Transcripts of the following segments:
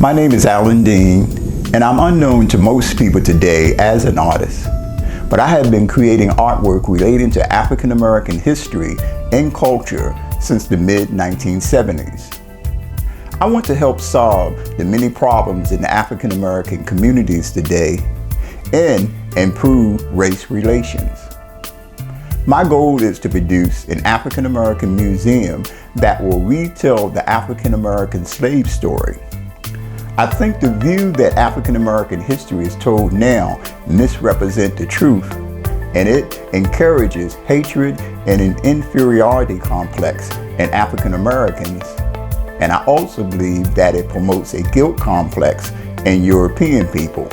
My name is Alan Dean, and I'm unknown to most people today as an artist, but I have been creating artwork relating to African American history and culture since the mid-1970s. I want to help solve the many problems in the African American communities today and improve race relations. My goal is to produce an African American museum that will retell the African American slave story. I think the view that African American history is told now misrepresents the truth, and it encourages hatred and an inferiority complex in African Americans. And I also believe that it promotes a guilt complex in European people.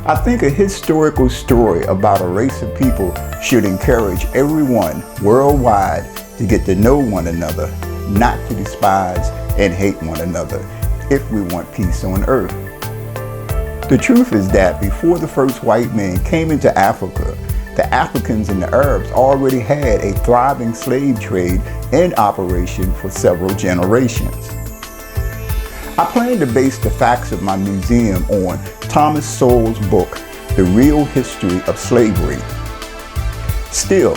I think a historical story about a race of people should encourage everyone worldwide to get to know one another, not to despise and hate one another, if we want peace on earth. The truth is that before the first white man came into Africa, the Africans and the Arabs already had a thriving slave trade in operation for several generations. I plan to base the facts of my museum on Thomas Sowell's book, The Real History of Slavery. Still,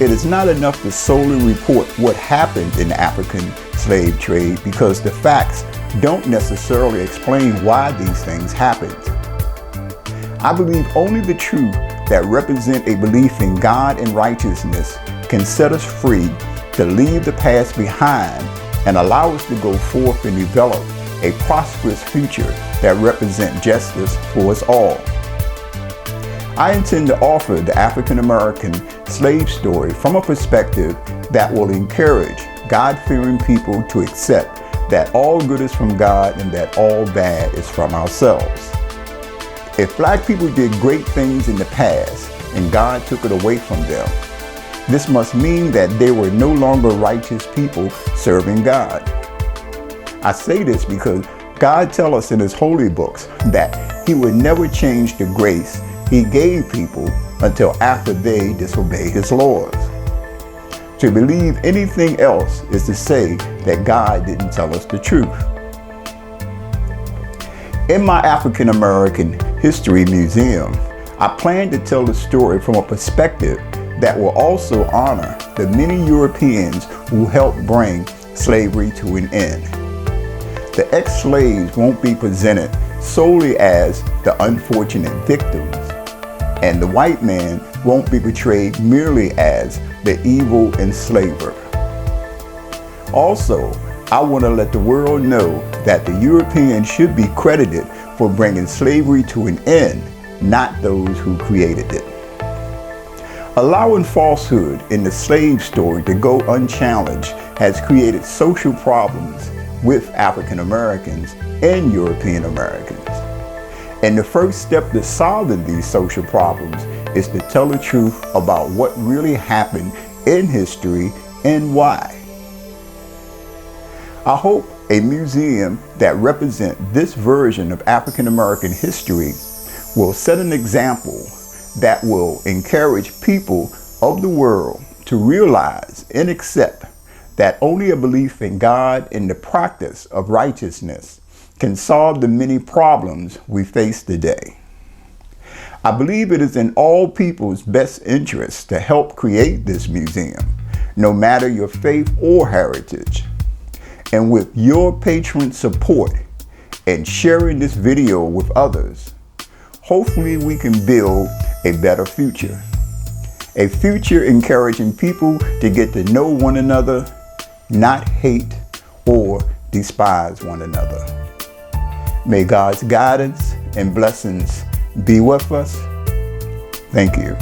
it is not enough to solely report what happened in the African slave trade, because the facts don't necessarily explain why these things happened. I believe only the truth that represents a belief in God and righteousness can set us free to leave the past behind and allow us to go forth and develop a prosperous future that represents justice for us all. I intend to offer the African American slave story from a perspective that will encourage God-fearing people to accept that all good is from God and that all bad is from ourselves. If black people did great things in the past and God took it away from them, this must mean that they were no longer righteous people serving God. I say this because God tells us in his holy books that he would never change the grace he gave people until after they disobey his laws. To believe anything else is to say that God didn't tell us the truth. In my African American History Museum, I plan to tell the story from a perspective that will also honor the many Europeans who helped bring slavery to an end. The ex-slaves won't be presented solely as the unfortunate victims, and the white man won't be portrayed merely as the evil enslaver. Also, I want to let the world know that the Europeans should be credited for bringing slavery to an end, not those who created it. Allowing falsehood in the slave story to go unchallenged has created social problems with African Americans and European Americans. And the first step to solving these social problems is to tell the truth about what really happened in history and why. I hope a museum that represents this version of African American history will set an example that will encourage people of the world to realize and accept that only a belief in God and the practice of righteousness can solve the many problems we face today. I believe it is in all people's best interest to help create this museum, no matter your faith or heritage. And with your patron support and sharing this video with others, hopefully we can build a better future. A future encouraging people to get to know one another, not hate or despise one another. May God's guidance and blessings be with us. Thank you.